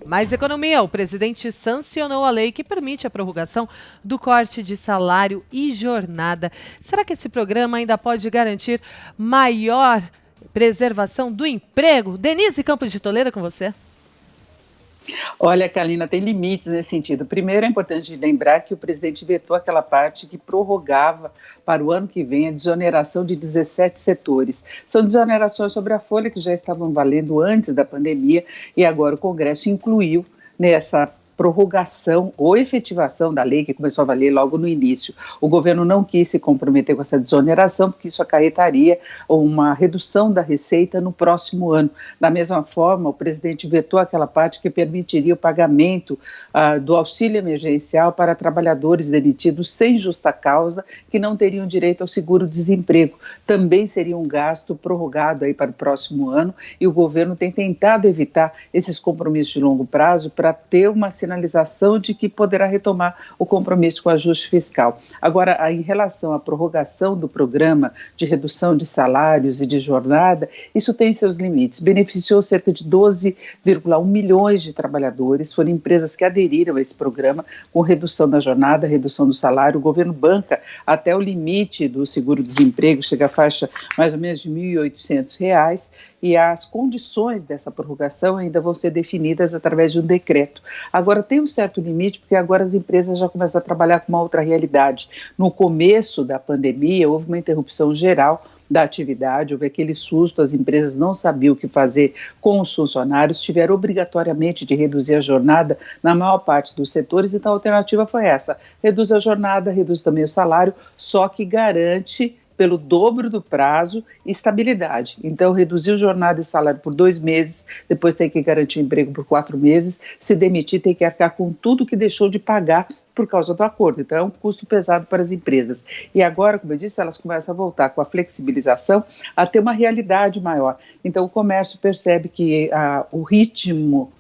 Mais economia. O presidente sancionou a lei que permite a prorrogação do corte de salário e jornada. Será que esse programa ainda pode garantir maior preservação do emprego? Denise Campos de Toledo, com você. Olha, Kalina, tem limites nesse sentido. Primeiro, é importante lembrar que o presidente vetou aquela parte que prorrogava para o ano que vem a desoneração de 17 setores. São desonerações sobre a folha que já estavam valendo antes da pandemia e agora o Congresso incluiu nessa prorrogação ou efetivação da lei que começou a valer logo no início. O governo não quis se comprometer com essa desoneração porque isso acarretaria uma redução da receita no próximo ano. Da mesma forma, o presidente vetou aquela parte que permitiria o pagamento do auxílio emergencial para trabalhadores demitidos sem justa causa que não teriam direito ao seguro-desemprego. Também seria um gasto prorrogado aí para o próximo ano e o governo tem tentado evitar esses compromissos de longo prazo para ter uma sinalização de que poderá retomar o compromisso com o ajuste fiscal. Agora, em relação à prorrogação do programa de redução de salários e de jornada, isso tem seus limites. Beneficiou cerca de 12,1 milhões de trabalhadores, foram empresas que aderiram a esse programa com redução da jornada, redução do salário. O governo banca até o limite do seguro-desemprego, chega à faixa mais ou menos de R$ 1.800, e as condições dessa prorrogação ainda vão ser definidas através de um decreto. Agora, tem um certo limite, porque agora as empresas já começam a trabalhar com uma outra realidade. No começo da pandemia, houve uma interrupção geral da atividade, houve aquele susto, as empresas não sabiam o que fazer com os funcionários, tiveram obrigatoriamente de reduzir a jornada na maior parte dos setores, então a alternativa foi essa: reduz a jornada, reduz também o salário, só que garante pelo dobro do prazo, estabilidade. Então, reduziu jornada e salário por 2 meses, depois tem que garantir emprego por 4 meses, se demitir tem que arcar com tudo que deixou de pagar por causa do acordo. Então, é um custo pesado para as empresas. E agora, como eu disse, elas começam a voltar com a flexibilização a ter uma realidade maior. Então, o comércio percebe que o ritmo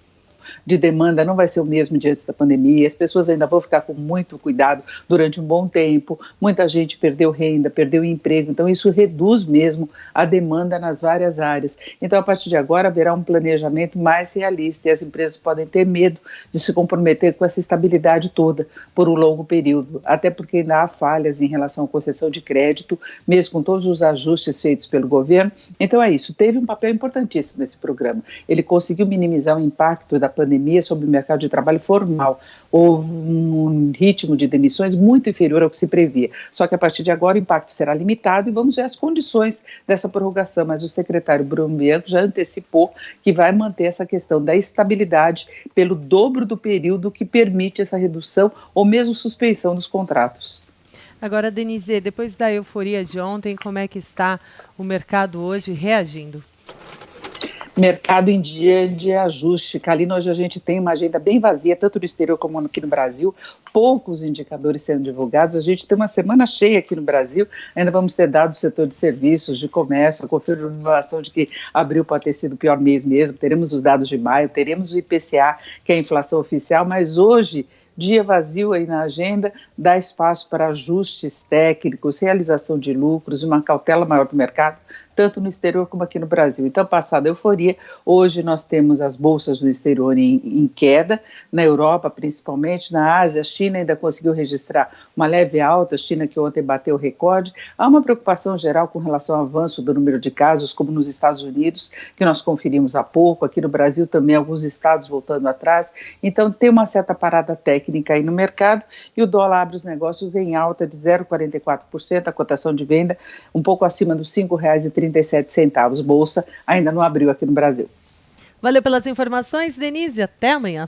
de demanda não vai ser o mesmo de antes da pandemia, as pessoas ainda vão ficar com muito cuidado durante um bom tempo, muita gente perdeu renda, perdeu emprego, então isso reduz mesmo a demanda nas várias áreas. Então, a partir de agora, haverá um planejamento mais realista e as empresas podem ter medo de se comprometer com essa estabilidade toda por um longo período, até porque ainda há falhas em relação à concessão de crédito, mesmo com todos os ajustes feitos pelo governo. Então é isso, teve um papel importantíssimo nesse programa. Ele conseguiu minimizar o impacto da pandemia sobre o mercado de trabalho formal. Houve um ritmo de demissões muito inferior ao que se previa. Só que a partir de agora o impacto será limitado e vamos ver as condições dessa prorrogação. Mas o secretário Bruno Bianco já antecipou que vai manter essa questão da estabilidade pelo dobro do período que permite essa redução ou mesmo suspensão dos contratos. Agora, Denise, depois da euforia de ontem, como é que está o mercado hoje reagindo? Mercado em dia de ajuste. Kalina, hoje a gente tem uma agenda bem vazia, tanto no exterior como aqui no Brasil, poucos indicadores sendo divulgados. A gente tem uma semana cheia aqui no Brasil, ainda vamos ter dados do setor de serviços, de comércio, a confirmação de que abril pode ter sido o pior mês mesmo, teremos os dados de maio, teremos o IPCA, que é a inflação oficial, mas hoje, dia vazio aí na agenda, dá espaço para ajustes técnicos, realização de lucros, uma cautela maior do mercado, tanto no exterior como aqui no Brasil. Então, passada a euforia, hoje nós temos as bolsas no exterior em queda, na Europa principalmente, na Ásia. A China ainda conseguiu registrar uma leve alta, a China que ontem bateu o recorde. Há uma preocupação geral com relação ao avanço do número de casos, como nos Estados Unidos, que nós conferimos há pouco, aqui no Brasil também alguns estados voltando atrás. Então, tem uma certa parada técnica aí no mercado e o dólar abre os negócios em alta de 0,44%, a cotação de venda um pouco acima dos R$ 5,37. Bolsa ainda não abriu aqui no Brasil. Valeu pelas informações, Denise. Até amanhã.